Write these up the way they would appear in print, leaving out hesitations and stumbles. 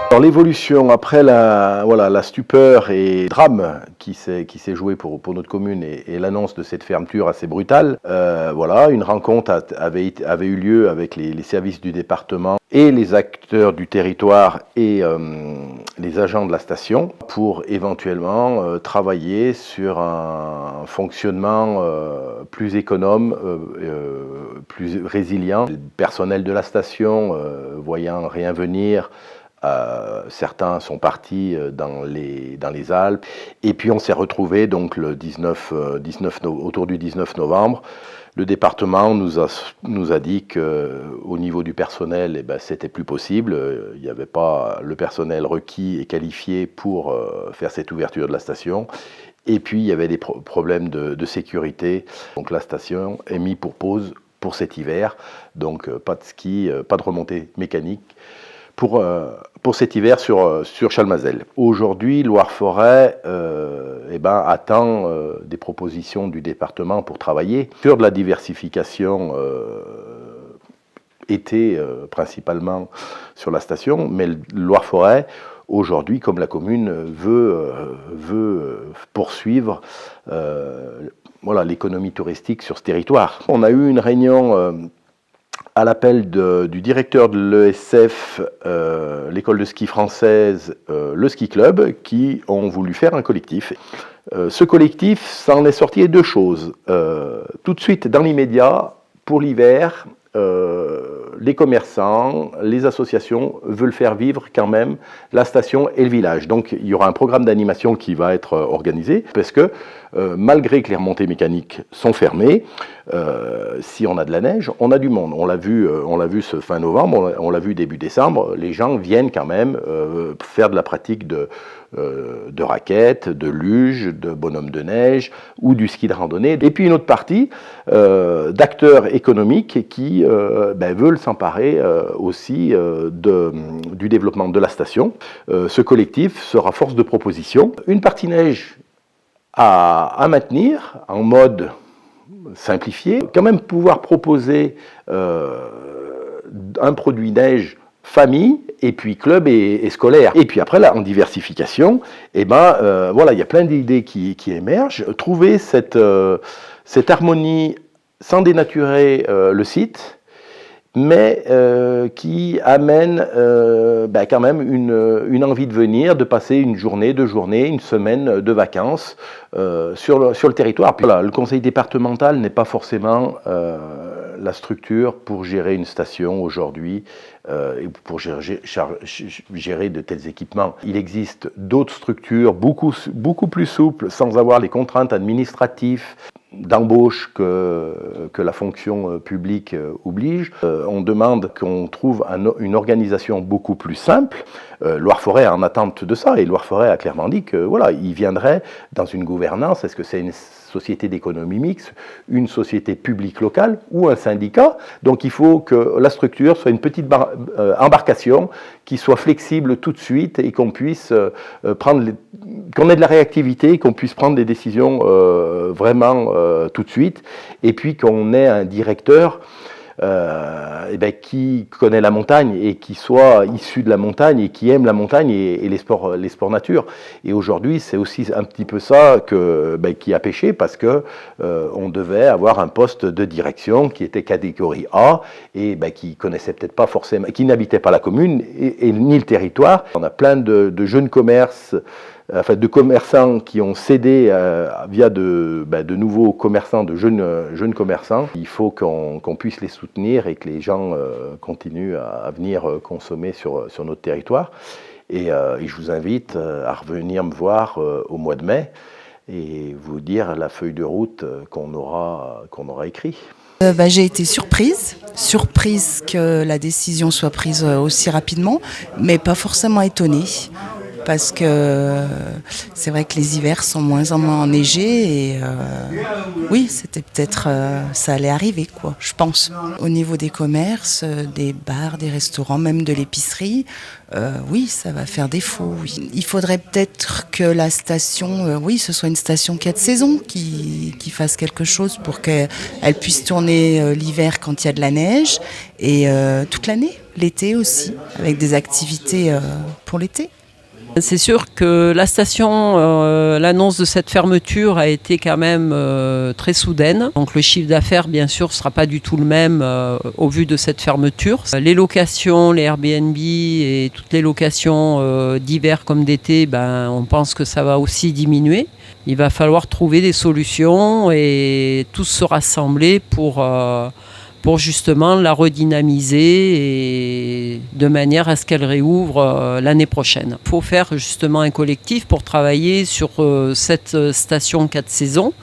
Alors l'évolution après la stupeur et le drame qui s'est joué pour notre commune et l'annonce de cette fermeture assez brutale, une rencontre avait eu lieu avec les services du département et les acteurs du territoire et les agents de la station pour éventuellement travailler sur un fonctionnement plus économe, plus résilient. Le personnel de la station, voyant rien venir, certains sont partis dans les Alpes et puis on s'est retrouvé donc autour du 19 novembre. Le département nous a dit qu'au niveau du personnel, c'était plus possible. Il n'y avait pas le personnel requis et qualifié pour faire cette ouverture de la station. Et puis il y avait des problèmes de sécurité. Donc la station est mise pour pause pour cet hiver. Donc pas de ski, pas de remontée mécanique pour cet hiver sur Chalmazel. Aujourd'hui, Loire-Forêt attend des propositions du département pour travailler sur de la diversification été principalement sur la station, mais Loire-Forêt, aujourd'hui, comme la commune, veut poursuivre l'économie touristique sur ce territoire. On a eu une réunion à l'appel du directeur de l'ESF, l'école de ski française, le ski club, qui ont voulu faire un collectif. Ce collectif, ça en est sorti deux choses. Tout de suite, dans l'immédiat, pour l'hiver, les commerçants, les associations veulent faire vivre quand même la station et le village. Donc il y aura un programme d'animation qui va être organisé parce que malgré que les remontées mécaniques sont fermées, si on a de la neige, on a du monde. On l'a vu ce fin novembre, on l'a vu début décembre, les gens viennent quand même faire de la pratique de raquettes, de luge, de bonhomme de neige ou du ski de randonnée. Et puis une autre partie d'acteurs économiques qui veulent s'emparer aussi du développement de la station. Ce collectif sera force de proposition. Une partie neige à maintenir en mode simplifié, quand même pouvoir proposer un produit neige famille, et puis club et scolaire. Et puis après, là, en diversification, il y a plein d'idées qui émergent. Trouver cette harmonie sans dénaturer le site, mais qui amène quand même une envie de venir, de passer une journée, 2 journées, une semaine de vacances sur le territoire. Puis, le conseil départemental n'est pas forcément la structure pour gérer une station aujourd'hui et pour gérer de tels équipements. Il existe d'autres structures beaucoup plus souples, sans avoir les contraintes administratives d'embauche que la fonction publique oblige. On demande qu'on trouve une organisation beaucoup plus simple. Loire-Forêt est en attente de ça, et Loire-Forêt a clairement dit que il viendrait dans une gouvernance. Est-ce que c'est une société d'économie mixte, une société publique locale ou un syndicat? Donc il faut que la structure soit une petite embarcation qui soit flexible tout de suite et qu'on puisse qu'on ait de la réactivité, qu'on puisse prendre des décisions vraiment tout de suite, et puis qu'on ait un directeur qui connaît la montagne et qui soit issu de la montagne et qui aime la montagne et les sports nature. Et aujourd'hui, c'est aussi un petit peu ça qui a pêché, parce que on devait avoir un poste de direction qui était catégorie A et qui connaissait peut-être pas forcément, qui n'habitait pas la commune et ni le territoire. On a plein de jeunes commerces, de commerçants qui ont cédé via de nouveaux commerçants, de jeunes commerçants. Il faut qu'on puisse les soutenir et que les gens continuent à venir consommer sur notre territoire. Et je vous invite à revenir me voir au mois de mai et vous dire la feuille de route qu'on aura écrite. J'ai été surprise que la décision soit prise aussi rapidement, mais pas forcément étonnée. parce que c'est vrai que les hivers sont moins en moins enneigés et oui, c'était peut-être ça allait arriver quoi, je pense. Au niveau des commerces, des bars, des restaurants, même de l'épicerie, oui, ça va faire défaut. Oui. Il faudrait peut-être que la station, oui, ce soit une station 4 saisons qui fasse quelque chose pour qu'elle puisse tourner l'hiver quand il y a de la neige et toute l'année, l'été aussi, avec des activités pour l'été. C'est sûr que la station, l'annonce de cette fermeture a été quand même très soudaine. Donc le chiffre d'affaires, bien sûr, ne sera pas du tout le même au vu de cette fermeture. Les locations, les Airbnb et toutes les locations d'hiver comme d'été, on pense que ça va aussi diminuer. Il va falloir trouver des solutions et tous se rassembler pour justement la redynamiser et de manière à ce qu'elle réouvre l'année prochaine. Il faut faire justement un collectif pour travailler sur cette station 4 saisons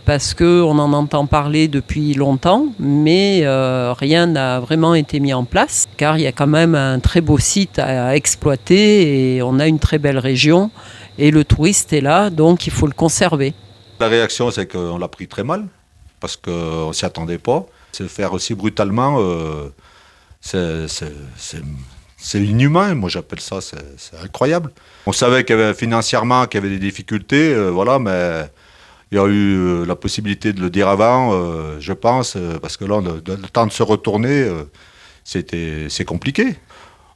parce qu'on en entend parler depuis longtemps, mais rien n'a vraiment été mis en place car il y a quand même un très beau site à exploiter et on a une très belle région et le touriste est là, donc il faut le conserver. La réaction, c'est qu'on l'a pris très mal parce qu'on ne s'y attendait pas. Se faire aussi brutalement, c'est inhumain. Moi, j'appelle ça, c'est incroyable. On savait qu'il y avait financièrement qu'il y avait des difficultés, voilà, mais il y a eu la possibilité de le dire avant, je pense, parce que là, le temps de se retourner, c'est compliqué.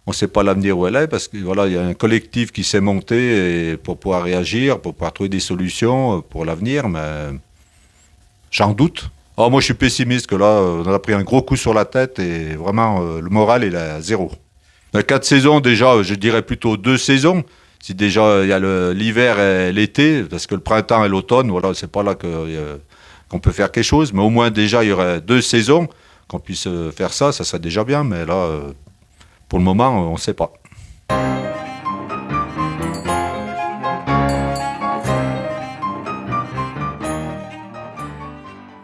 On ne sait pas l'avenir où elle est, parce que voilà, il y a un collectif qui s'est monté pour pouvoir réagir, pour pouvoir trouver des solutions pour l'avenir, mais j'en doute. Oh, moi, je suis pessimiste que là, on a pris un gros coup sur la tête et vraiment, le moral est à zéro. 4 saisons, déjà, je dirais plutôt 2 saisons. Si déjà, il y a l'hiver et l'été, parce que le printemps et l'automne, voilà, c'est pas là qu'on peut faire quelque chose. Mais au moins, déjà, il y aurait 2 saisons qu'on puisse faire ça serait déjà bien. Mais là, pour le moment, on ne sait pas.